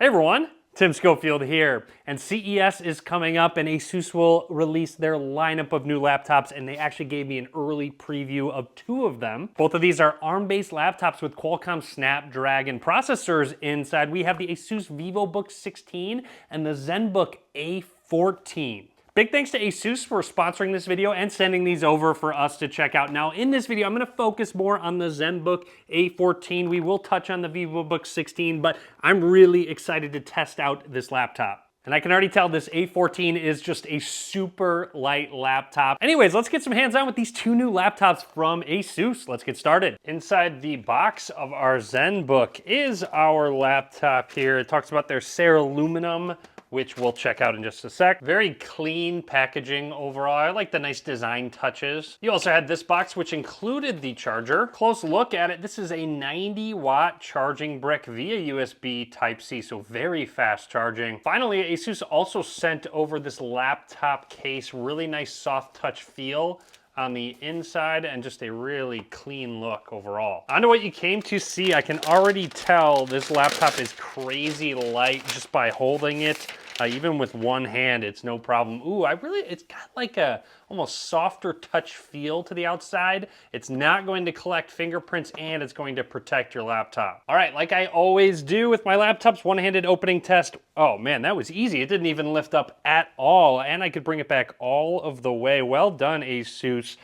Hey everyone, Tim Schofield here, and CES is coming up and Asus will release their lineup of new laptops, and they actually gave me an early preview of two of them. Both of these are ARM-based laptops with Qualcomm Snapdragon processors inside. We have the Asus Vivobook 16 and the Zenbook A14. Big thanks to Asus for sponsoring this video and sending these over for us to check out. Now in this video, I'm gonna focus more on the Zenbook A14. We will touch on the Vivobook 16, but I'm really excited to test out this laptop. And I can already tell this A14 is just a super light laptop. Anyways, let's get some hands-on with these two new laptops from Asus. Let's get started. Inside the box of our Zenbook is our laptop here. It talks about their Ceraluminum, which we'll check out in just a sec. Very clean packaging overall. I like the nice design touches. You also had this box, which included the charger. Close look at it. This is a 90-watt charging brick via USB Type-C, so very fast charging. Finally, Asus also sent over this laptop case. Really nice soft touch feel on the inside and just a really clean look overall. On to what you came to see. I can already tell this laptop is crazy light just by holding it. Even with one hand, it's no problem. Ooh, it's got like a almost softer touch feel to the outside. It's not going to collect fingerprints and it's going to protect your laptop. All right, like I always do with my laptops, one-handed opening test. Oh man, that was easy. It didn't even lift up at all, and I could bring it back all of the way. Well done, Asus.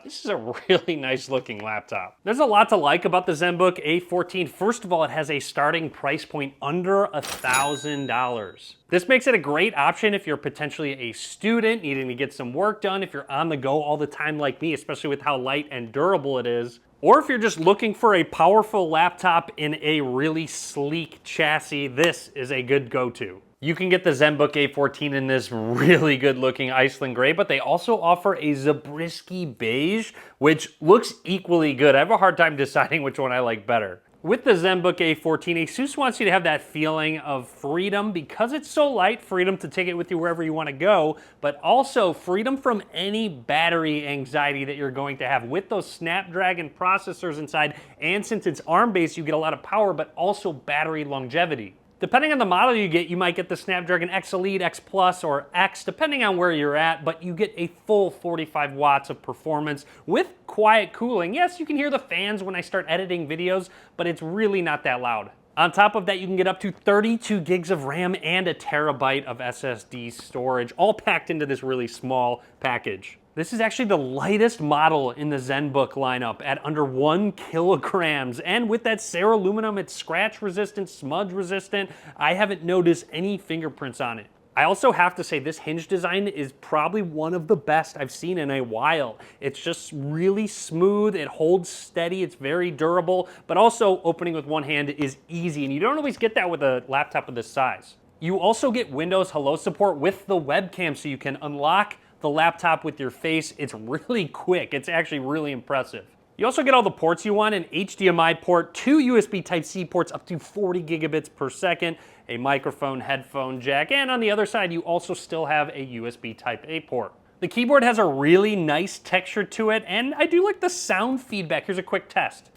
This is a really nice looking laptop. There's a lot to like about the Zenbook A14. First of all, it has a starting price point under $1,000. This makes it a great option if you're potentially a student needing to get some work done, if you're on the go all the time like me, especially with how light and durable it is, or if you're just looking for a powerful laptop in a really sleek chassis, this is a good go-to. You can get the Zenbook A14 in this really good looking Iceland gray, but they also offer a Zabriskie beige, which looks equally good. I have a hard time deciding which one I like better. With the Zenbook A14, Asus wants you to have that feeling of freedom because it's so light, freedom to take it with you wherever you want to go, but also freedom from any battery anxiety that you're going to have with those Snapdragon processors inside. And since it's ARM-based, you get a lot of power, but also battery longevity. Depending on the model you get, you might get the Snapdragon X Elite, X Plus, or X, depending on where you're at, but you get a full 45 watts of performance with quiet cooling. Yes, you can hear the fans when I start editing videos, but it's really not that loud. On top of that, you can get up to 32 gigs of RAM and a terabyte of SSD storage, all packed into this really small package. This is actually the lightest model in the Zenbook lineup at under 1 kilograms. And with that Ceraluminum, it's scratch resistant, smudge resistant. I haven't noticed any fingerprints on it. I also have to say this hinge design is probably one of the best I've seen in a while. It's just really smooth, it holds steady, it's very durable, but also opening with one hand is easy, and you don't always get that with a laptop of this size. You also get Windows Hello support with the webcam, so you can unlock the laptop with your face. It's really quick. It's actually really impressive. You also get all the ports you want: an HDMI port, 2 USB Type-C ports up to 40 gigabits per second, a microphone, headphone jack, and on the other side you also still have a USB Type-A port. The keyboard has a really nice texture to it, and I do like the sound feedback. Here's a quick test.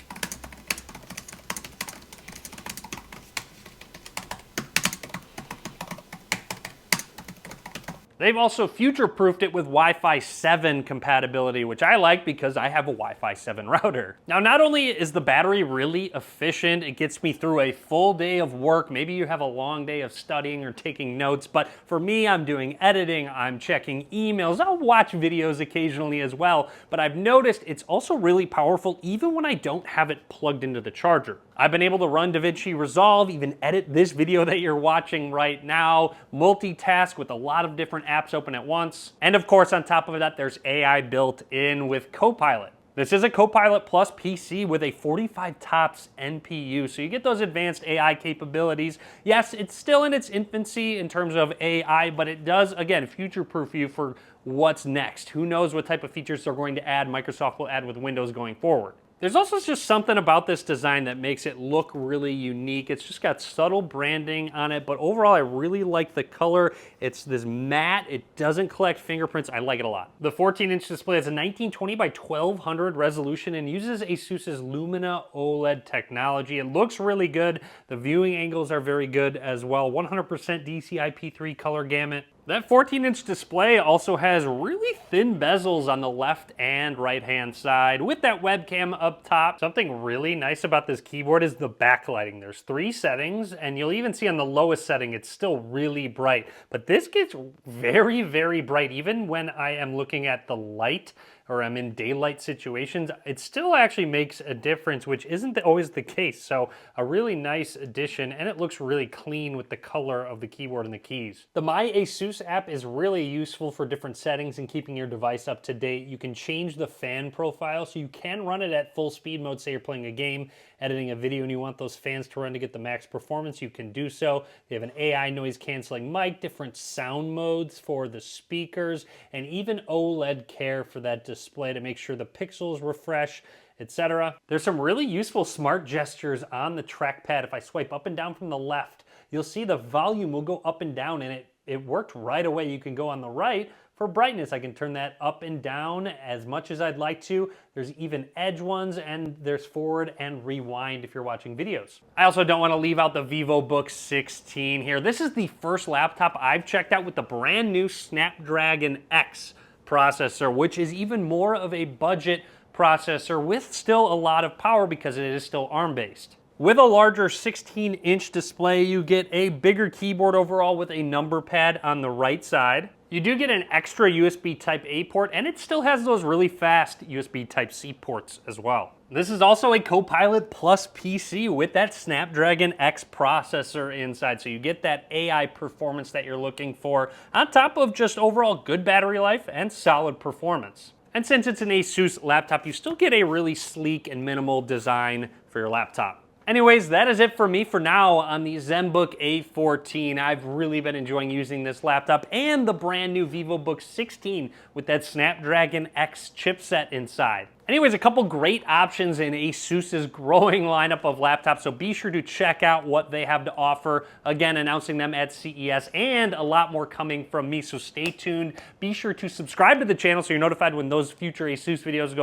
They've also future-proofed it with Wi-Fi 7 compatibility, which I like because I have a Wi-Fi 7 router. Now, not only is the battery really efficient, it gets me through a full day of work. Maybe you have a long day of studying or taking notes, but for me, I'm doing editing, I'm checking emails, I'll watch videos occasionally as well, but I've noticed it's also really powerful even when I don't have it plugged into the charger. I've been able to run DaVinci Resolve, even edit this video that you're watching right now, multitask with a lot of different apps open at once. And of course, on top of that, there's AI built in with Copilot. This is a Copilot Plus PC with a 45 TOPS NPU, so you get those advanced AI capabilities. Yes, it's still in its infancy in terms of AI, but it does, again, future-proof you for what's next. Who knows what type of features they're going to add, Microsoft will add with Windows going forward. There's also just something about this design that makes it look really unique. It's just got subtle branding on it, but overall I really like the color. It's this matte, it doesn't collect fingerprints. I like it a lot. The 14-inch display has a 1920 by 1200 resolution and uses Asus's Lumina OLED technology. It looks really good. The viewing angles are very good as well. 100% DCI-P3 color gamut. That 14-inch display also has really thin bezels on the left and right-hand side with that webcam up top. Something really nice about this keyboard is the backlighting. There's 3 settings, and you'll even see on the lowest setting, it's still really bright. But this gets very, very bright. Even when I am looking at the light or I'm in daylight situations, it still actually makes a difference, which isn't always the case. So a really nice addition, and it looks really clean with the color of the keyboard and the keys. The My Asus app is really useful for different settings and keeping your device up to date. You can change the fan profile, so you can run it at full speed mode. Say you're playing a game, editing a video, and you want those fans to run to get the max performance, you can do so. They have an AI noise canceling mic, different sound modes for the speakers, and even OLED care for that display to make sure the pixels refresh, etc. There's some really useful smart gestures on the trackpad. If I swipe up and down from the left, you'll see the volume will go up and down, and it worked right away. You can go on the right for brightness. I can turn that up and down as much as I'd like to. There's even edge ones, and there's forward and rewind if you're watching videos. I also don't want to leave out the Vivobook 16 here. This is the first laptop I've checked out with the brand new Snapdragon X processor, which is even more of a budget processor with still a lot of power because it is still ARM-based. With a larger 16-inch display, you get a bigger keyboard overall with a number pad on the right side. You do get an extra USB Type-A port, and it still has those really fast USB Type-C ports as well. This is also a Copilot Plus PC with that Snapdragon X processor inside, so you get that AI performance that you're looking for, on top of just overall good battery life and solid performance. And since it's an Asus laptop, you still get a really sleek and minimal design for your laptop. Anyways, that is it for me for now on the Zenbook A14. I've really been enjoying using this laptop and the brand new Vivobook 16 with that Snapdragon X chipset inside. Anyways, a couple great options in Asus's growing lineup of laptops, so be sure to check out what they have to offer. Again, announcing them at CES, and a lot more coming from me, so stay tuned. Be sure to subscribe to the channel so you're notified when those future Asus videos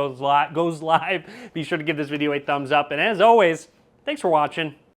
goes live. Be sure to give this video a thumbs up, and as always, thanks for watching.